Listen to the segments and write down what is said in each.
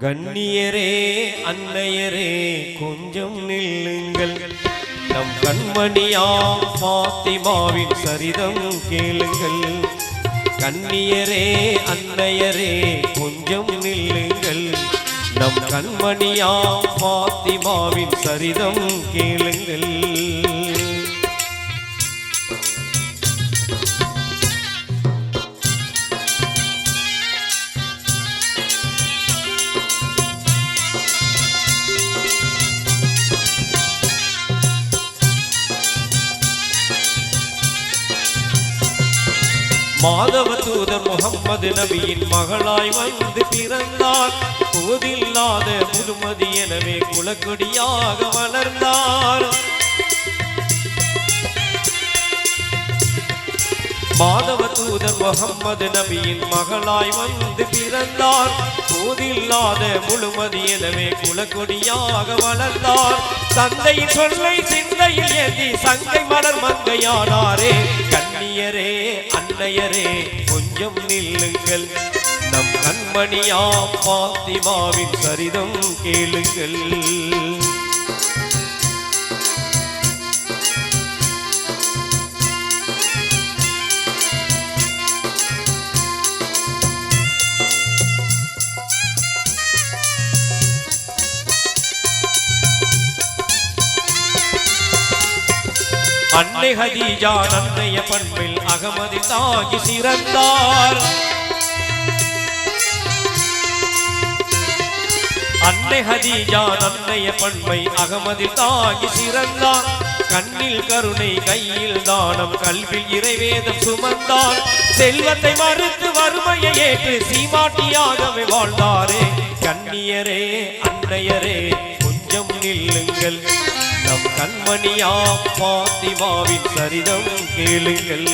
கண்ணியரே அன்னையரே கொஞ்சம் நில்லுங்கள், நம் கண்மணியாம் பாத்திமாவின் சரிதம் கேளுங்கள். கண்ணியரே அன்னையரே கொஞ்சம் நில்லுங்கள், நம் கண்மணியாம் பாத்திமாவின் சரிதம் கேளுங்கள். மாதவ தூதர் முகம்மது நபியின் மகளாய் வந்து பிறந்தார். போதில்லாத முதுமதி எனவே குலக்கொடியாக வளர்ந்தார். மாதவ தூதர் முகம்மது நபியின் மகளாய் வந்து பிறந்தார். போதில்லாத முழுமதி எனவே குலக்கொடியாக வளர்ந்தார். தந்தையின் சொல்லை சிந்தையில் ஏந்தி சங்கை மலர் மங்கையானாரே. கண்ணியரே அன்னையரே கொஞ்சம் நில்லுங்கள், நம் கண்மணியாம் பாத்திமாவின் சரிதம் கேளுங்கள். அன்னை ஹதீஜா நன்னைய பண்பில் அகமதி தாகி சிறந்தார். அன்னை ஹதீஜா நன்னைய பண்பை அகமதி தாகி சிறந்தார். கண்ணில் கருணை கையில் தானம் கல்வில் இறைவேதம் சுமந்தார். செல்வத்தை மறுத்து வறுமையை ஏற்று சீமாட்டியாகவே வாழ்ந்தாரே. கண்ணியரே அன்னையரே கொஞ்சம் நில்லுங்கள், நம் கண்மணியாம் பாத்திமாவின் சரிதம் கேளுங்கள்.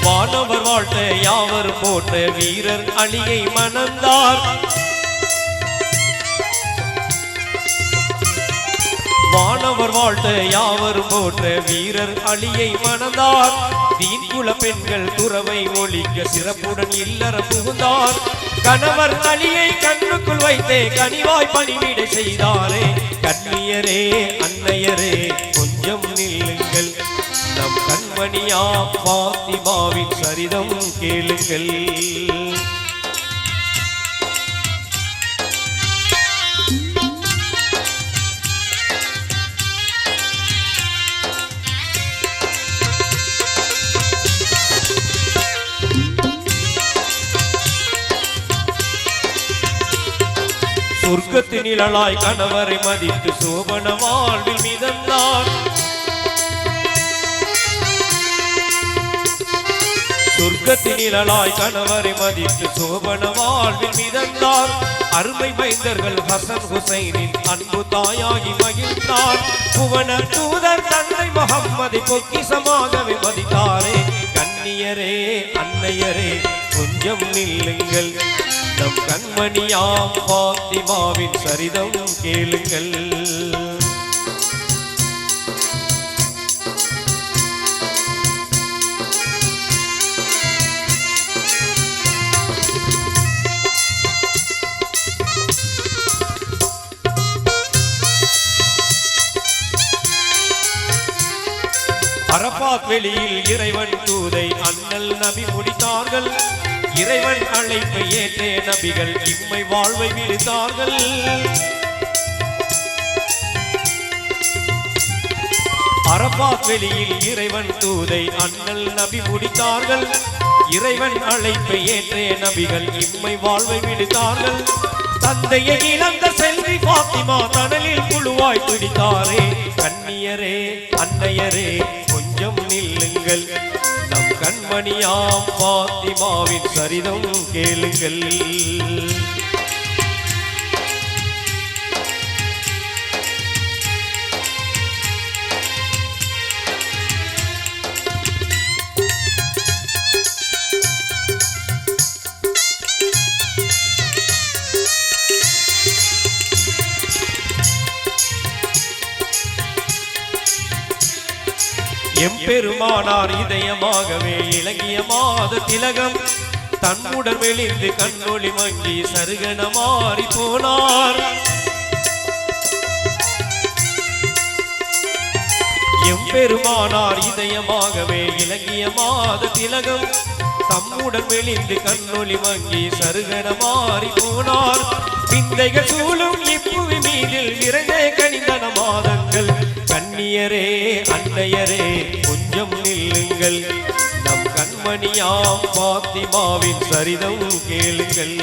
வானவர் வாழ்த்த யாவர் போட்ட வீரர் அலியை மணந்தார். வானவர் வாழ்த்த யாவர் போட்ட வீரர் அலியை மணந்தார். தீன்குல பெண்கள் துறவை ஒழிக்க சிறப்புடன் இல்லற புகுந்தார். கணவர் அலியை கண்ணுக்குள் வைத்தே கனிவாய் பணிவிடை செய்தாரே. கண்ணியரே அன்னையரே கொஞ்சம் நில்லுங்கள், நம் கண்மணியாம் பாத்திமாவின் சரிதம் கேளுங்கள். சொர்க்கத்தின் நிழலாய் கணவரை மதித்து சோபன வாழ்வில் மிதந்தார். சொர்க்கத்தின் நிழலாய் கணவரை மதித்து சோபன வாழ்வில் மிதந்தார். அருமை மைந்தர்கள் ஹசன் ஹுசைனின் அன்பு தாயாகி மகிழ்ந்தார். புவன தூதர் தந்தை முகம்மதை பொக்கிசமாகவே மதித்தாரே. கண்ணியரே அன்னையரே கொஞ்சம் நில்லுங்கள், நம் கண்மணியாம் பாத்திமாவின் சரிதம் கேளுங்கள். அரபாத் வெளியில் இறைவன் தூதை அண்ணல் நபி முடித்தார்கள். இறைவன் அழைப்பை ஏற்றே நபிகள் இம்மை வாழ்வை விழுத்தார்கள். அரபாத் வெளியில் இறைவன் தூதை அண்ணல் நபி முடித்தார்கள். இறைவன் அழைப்பை ஏற்றே நபிகள் இம்மை வாழ்வை விழுத்தார்கள். தந்தையை இழந்த செல்வி பாத்திமா தனலில் குழுவாய் பிடித்தாரே. கண்ணியரே அன்னையரே கொஞ்சம் நில்லுங்கள், நம் கண்மணியாம் பாத்திமாவின் சரிதம் கேளுங்கள். எம்பெருமானார் இதயமாகவே இலங்கிய மாத திலகம் தன்னுடன் மெலிந்து கண்ணொளி மங்கி சருகன மாறி போனார். எம்பெருமானார் இதயமாகவே இலங்கிய மாத திலகம் தம்முடன் மெலிந்து கண்ணொளி மங்கி சருகன மாறி போனார். விந்தைகள் சூழும் இப்புவி மீதில் நிறைந்தே கனிந்தன மாதங்கள். கண்ணியரே அன்னையரே கொஞ்சம் நில்லுங்கள், நம் கண்மணியாம் பாத்திமாவின் சரிதம் கேளுங்கள்.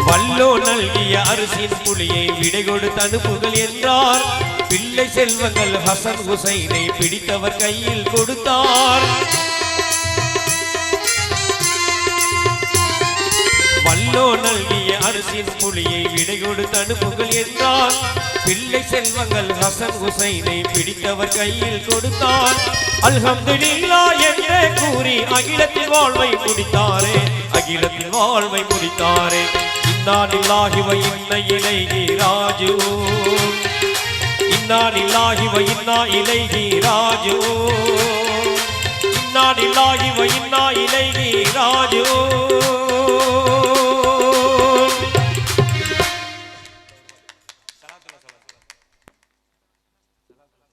வல்லோ நல்கிய அரிசின் புலியை விடை கொடுத்து அனுப்புகள் என்றார். பிள்ளை செல்வங்கள் ஹசன் ஹுசைனை பிடித்தவர் கையில் கொடுத்தார். வல்லோ நல்கிய அரிசின் புலியை விடை கொடுத்து அனுப்புகள் என்றார். பிள்ளை செல்வங்கள் ஹசன் ஹுசைனை பிடித்தவர் கையில் கொடுத்தார். அல்ஹம்துலில்லாஹ் என்றே கூறி அகிலத்தின் வாழ்வை முடித்தாரே, அகிலத்தின் வாழ்வை முடித்தாரே. இன்னா லில்லாஹி வ இன்னா இலைஹி ராஜிஊன், இன்னா லில்லாஹி வ இன்னா இலைஹி ராஜிஊன், இன்னா லில்லாஹி வ இன்னா இலைஹி ராஜிஊன்.